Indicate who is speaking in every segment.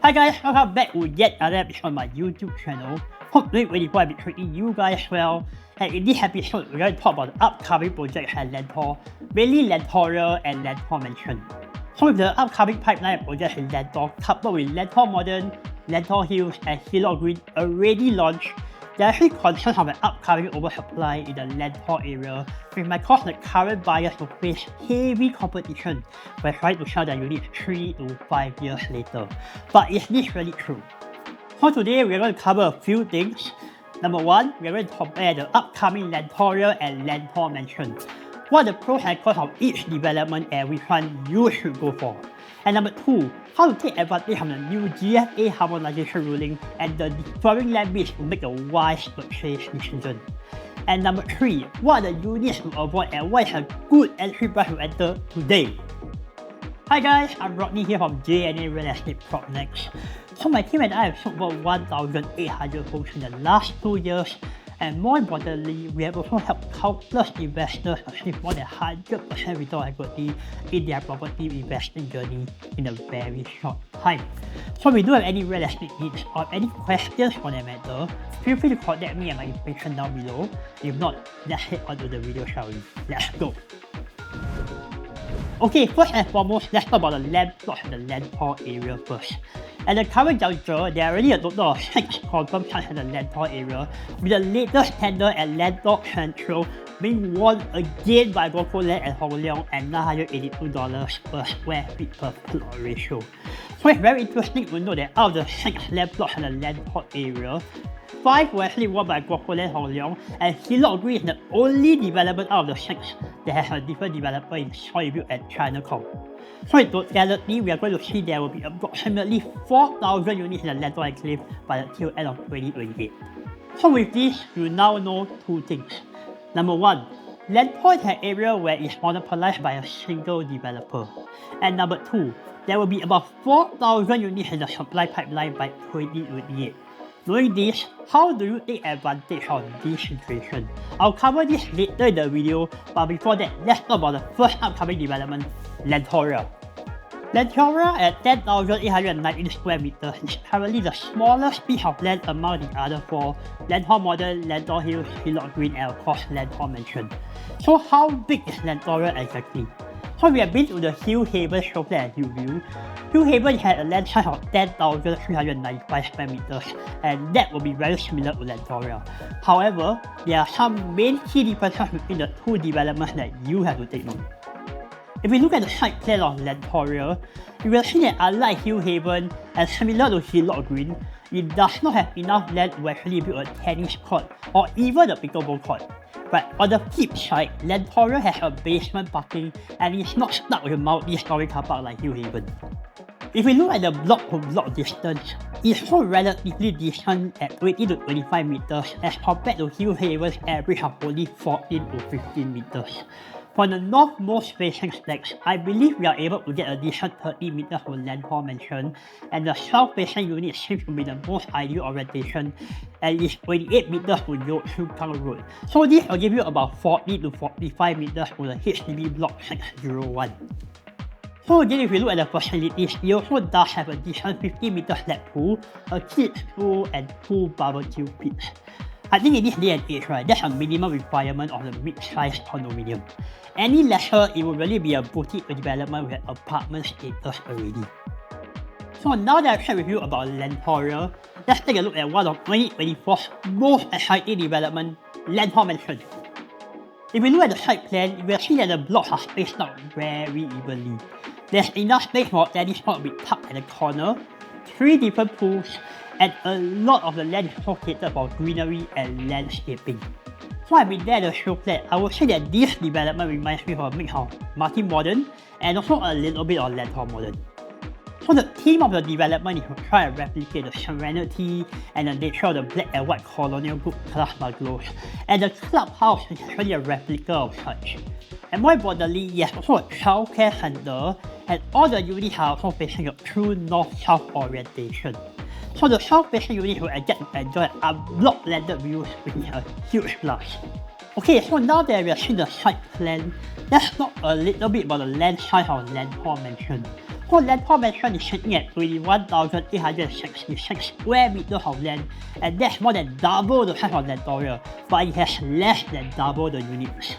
Speaker 1: Hi guys, welcome back to yet another episode on my YouTube channel. Hopefully, before I'll be treating you guys well. And in this episode, we're going to talk about the upcoming projects at Lentor, mainly Lentoria and Lentor Mansion. So with the upcoming pipeline projects in Lentor, coupled with Lentor Modern, Lentor Hills and Hillock Green already launched, there are actually concerns of an upcoming oversupply in the Lentor area, which might cause the current buyers to face heavy competition when trying to sell their units 3 to 5 years later. But is this really true? So today we're going to cover a few things. Number one, we're going to compare the upcoming Lentoria and Lentor Mansion. What are the pros and cons of each development and which one you should go for. And number two, how to take advantage of the new GFA harmonization ruling and the differing land bids to make a wise purchase decision. And number three, what are the units to avoid and what is a good entry price to enter today. Hi guys, I'm Rodney here from JNA Real Estate PropNext. So my team and I have sold over 1,800 homes in the last 2 years, and more importantly, we have also helped countless investors achieve more than 100% return on equity in their property investing journey in a very short time. So if you do have any real estate needs or any questions on that matter, feel free to contact me at my information down below. If not, let's head on to the video, shall we? Let's go! Okay, first and foremost, let's talk about the land plots in the Lentor area first. At the current juncture, there are already a total of 6 confirmed sites in the Lentor area, with the latest tender at Lentor Central being won again by Gokul Land and Hong Leong at $982 per square feet per plot ratio. So it's very interesting to know that out of the 6 land plots in the Lentor area, 5 were actually won by Gokul Land Hong Leong, and Hillock Green is the only development out of the 6 that has a different developer in Soyview and Chinacom. So in totality, we are going to see there will be approximately 4,000 units in the Lentor Enclave by the tail end of 2028. So with this, you now know 2 things. Number 1, Lentor is an area where it's monopolized by a single developer. And number 2, there will be about 4,000 units in the supply pipeline by 2028. Knowing this, how do you take advantage of this situation? I'll cover this later in the video, but before that, let's talk about the first upcoming development, Lentoria. Lentoria at 10,819 square meters is currently the smallest piece of land among the other 4, Lentor Modern, Lentor Hills, Hillock Green and of course Lentor Mansion. So how big is Lentoria exactly? So we have been to the Hill Haven show plan at Hillview. Hill Haven had a land size of 10,395 square meters, and that will be very similar to Lentoria. However, there are some main key differences between the 2 developments that you have to take note. If we look at the site plan of Lentoria, you will see that unlike Hill Haven and similar to Hillock Green, it does not have enough land to actually build a tennis court or even a pickleball court. But on the flip side, Lentoria has a basement parking and is not stuck with a multi-story car park like Hill Haven. If we look at the block-to-block distance, it's also relatively decent at 20 to 25 meters as compared to Hill Haven's average of only 14 to 15 meters. For the northmost facing stacks, I believe we are able to get a decent 30 meters for Lentor Mansion, and the south facing unit seems to be the most ideal orientation and is 28 meters to Yio Chu Kang Road. So this will give you about 40 to 45 meters to the HDB Block 601. So again, if you look at the facilities, it also does have a decent 50 meter lap pool, a kids pool and 2 barbecue pits. I think in this day and age, right, that's a minimum requirement of the mid-sized condominium. Any lesser, it would really be a boutique development with apartment status already. So now that I've shared with you about Lentoria, let's take a look at one of 2024's most exciting development, Lentor Mansion. If we look at the site plan, you will see that the blocks are spaced out very evenly. There's enough space for tennis court to be tucked at the corner, 3 different pools, and a lot of the land is located for greenery and landscaping. So I've been there at the show plan, I would say that this development reminds me of a mix of multi-modern and also a little bit of Lentor Modern. So the theme of the development is to try and replicate the serenity and the nature of the black and white colonial group class bungalows, and the clubhouse is actually a replica of such. And more importantly, there's also a childcare center, and all the units are also facing a true north-south orientation. So the south facing unit will get to enjoy unblocked landed views, which is a huge plus. Okay, so now that we have seen the site plan, let's talk a little bit about the land size of Lentor Mansion. So Lentor Mansion is sitting at 21,866 square meters of land, and that's more than double the size of Lentoria, but it has less than double the units.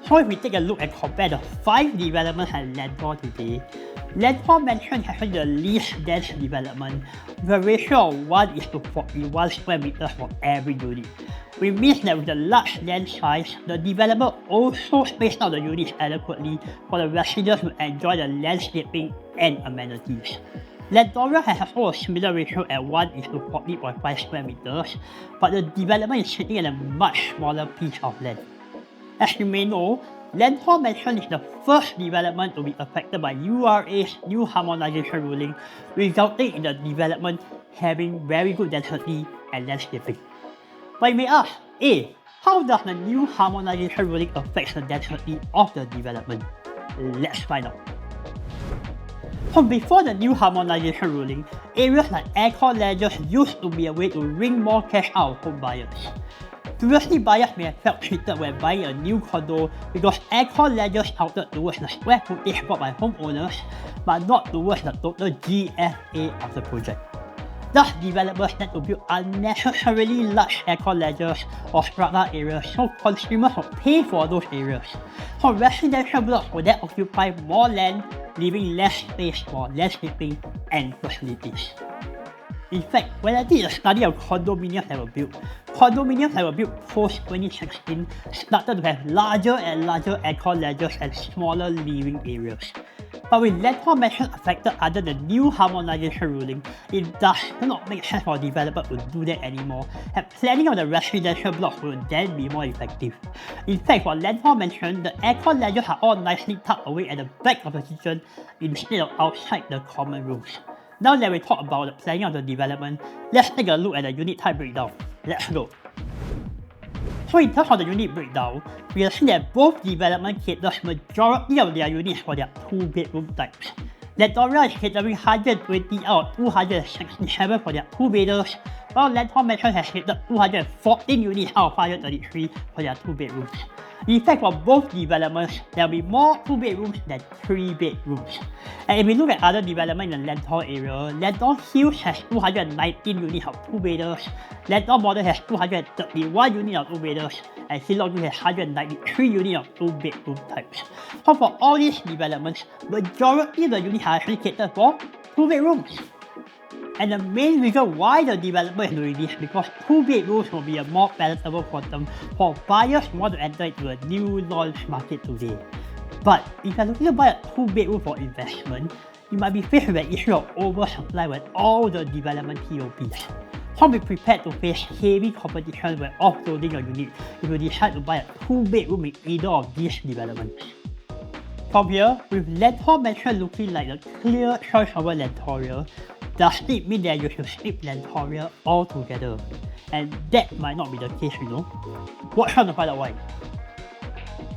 Speaker 1: So if we take a look and compare the 5 developments at Lentor today, Lentor Mansion has the least dense development with a ratio of 1:41 square meters for every unit, which means that with the large land size, the developer also spaced out the units adequately for the residents to enjoy the landscaping and amenities. Lentoria has also a similar ratio at 1:40.5 square meters, but the development is sitting in a much smaller piece of land. As you may know, Lentor Mansion is the first development to be affected by URA's new harmonization ruling, resulting in the development having very good density and landscaping. But you may ask, A, how does the new harmonization ruling affect the density of the development? Let's find out. So before the new harmonization ruling, areas like aircon ledges used to be a way to wring more cash out of home buyers. Previously, buyers may have felt cheated when buying a new condo because aircon ledges counted towards the square footage bought by homeowners, but not towards the total GFA of the project. Thus, developers tend to build unnecessarily large aircon ledges or strata areas so consumers will pay for those areas. So residential blocks will then occupy more land, leaving less space for landscaping and facilities. In fact, when I did a study of condominiums that were built post-2016 started to have larger and larger aircon ledges and smaller living areas. But with Lentor Mansion affected under the new harmonization ruling, it does not make sense for developers to do that anymore, and planning of the residential blocks will then be more effective. In fact, for Lentor Mansion, the aircon ledges are all nicely tucked away at the back of the kitchen instead of outside the common rooms. Now that we talk about the planning of the development, let's take a look at the unit type breakdown. Let's go. So in terms of the unit breakdown, we will see that both developments cater majority of their units for their 2-bedroom types. Lentoria is catering 120 out of 267 for their 2-bedders, while Lentor Mansion has catered 214 units out of 533 for their 2 bedrooms. In fact, for both developments, there will be more 2 bedrooms than 3 bedrooms. And if we look at other developments in the Lentor area, Lentor Hills has 219 units of 2 bedders, Lentor Model has 231 units of 2 bedders, and Silong has 193 units of 2 bedroom types. So for all these developments, majority of the units are actually catered for 2 bedrooms. And the main reason why the developer is doing this is because 2 bedrooms will be a more palatable quantum for buyers who want to enter into a new launch market today. But if you're looking to buy a 2 bedroom for investment, you might be faced with an issue of oversupply with all the development TOPs. So be prepared to face heavy competition when offloading your unit if you decide to buy a 2 bedroom in either of these developments. From here, with Lentor Mansion looking like the clear choice over Lentoria, does it mean that you should skip Lentoria altogether? And that might not be the case, you know. Watch on to find out why.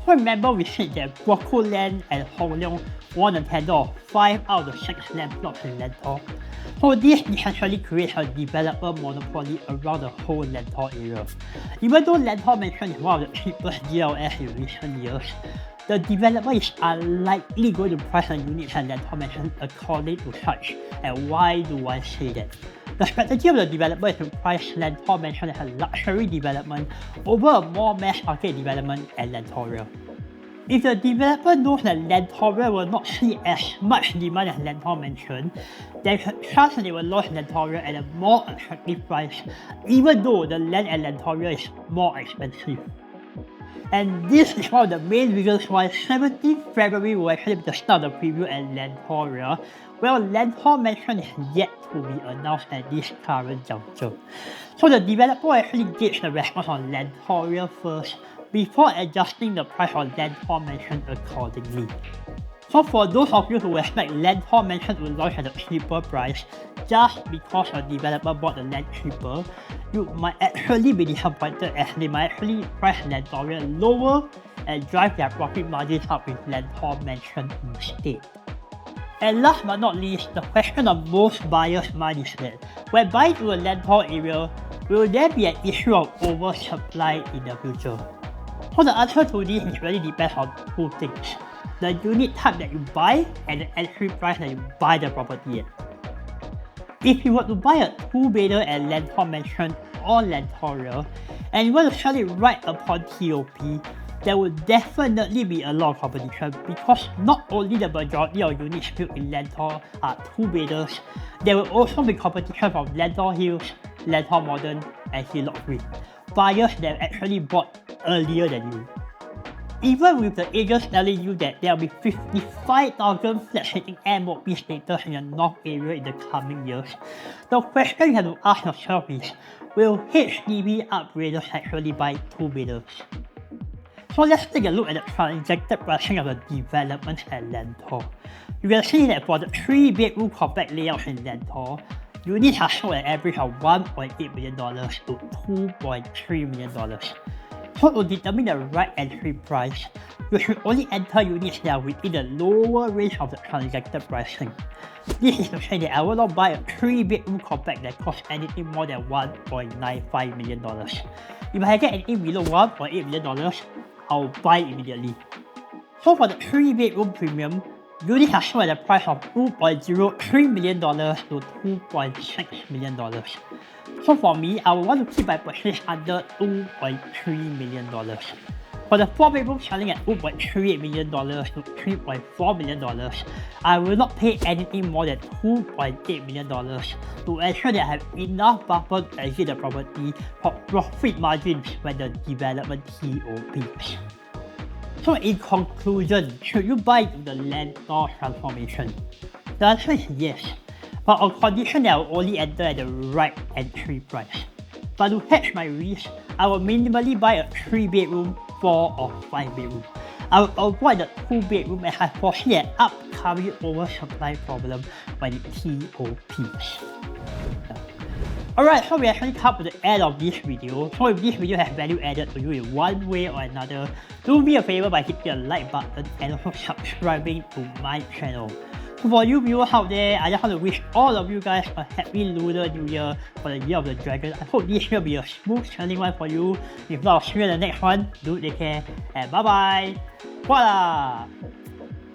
Speaker 1: So remember we said that Broco Land and Hong Leong won a tender of 5 out of the 6 land plots in Lentor. So this essentially creates a developer monopoly around the whole Lentor area. Even though Lentor Mansion is one of the cheapest GLS in recent years, the developer is unlikely going to price a unit at Lentor Mansion according to such. And why do I say that? The strategy of the developer is to price Lentor Mansion as a luxury development over a more mass market development at Lentoria. If the developer knows that Lentoria will not see as much demand as Lentor Mansion, then chances they will launch Lentoria at a more attractive price, even though the land at Lentoria is more expensive. And this is one of the main reasons why 17th February will actually be the start of the preview at Lentoria, while Lentor Mansion is yet to be announced at this current juncture. So the developer will actually gauge the response on Lentoria first before adjusting the price on Lentor Mansion accordingly. So for those of you who expect Lentor Mansion to launch at a cheaper price just because a developer bought the land cheaper, you might actually be disappointed as they might actually price Lentoria lower and drive their profit margins up with Lentor Mansion instead. And last but not least, the question of most buyers' mind is that when buying to a Lentor area, will there be an issue of oversupply in the future? So the answer to this really depends on 2 things. the unit type that you buy and the entry price that you buy the property at. If you were to buy a 2-bedder at Lentor Mansion or Lentoria and you want to sell it right upon TOP, there will definitely be a lot of competition because not only the majority of units built in Lentor are 2-bedders, there will also be competition from Lentor Hills, Lentor Modern, and Hillock Green, buyers that actually bought earlier than you. Even with the agents telling you that there will be 55,000 flats hitting MOP status in the North area in the coming years, the question you have to ask yourself is, will HDB upgraders actually buy 2-bedders? So let's take a look at the transacted pricing of the developments at Lentor. You can see that for the 3-bedroom compact layouts in Lentor, units are sold at an average of $1.8 million to $2.3 million. So to determine the right entry price, you should only enter units that are within the lower range of the transacted pricing. This is to say that I will not buy a 3-bedroom compact that costs anything more than $1.95 million. If I get anything below $1.8 million, I'll buy immediately. So for the 3-bedroom premium, units are sold at a price of $2.03 million to $2.6 million. So for me, I would want to keep my purchase under $2.3 million. For the 4-bedroom selling at $2.38 million to $3.4 million, I will not pay anything more than $2.8 million to ensure that I have enough buffer to exit the property for profit margins when the development TOPs. So in conclusion, should you buy into the Lentor Transformation? The answer is yes, but on condition that I will only enter at the right entry price. But to hedge my risk, I will minimally buy a 3-bedroom, 4 or 5-bedroom. I will avoid the 2-bedroom and I foresee an upcoming oversupply problem when it TOPs. Alright, so we actually come to the end of this video. So if this video has value added to you in one way or another, do me a favor by hitting the like button and also subscribing to my channel. So for you viewers out there, I just want to wish all of you guys a happy Lunar New Year for the Year of the Dragon. I hope this will be a smooth sailing one for you. If not, I'll see you in the next one. Do take care and bye bye. Voila!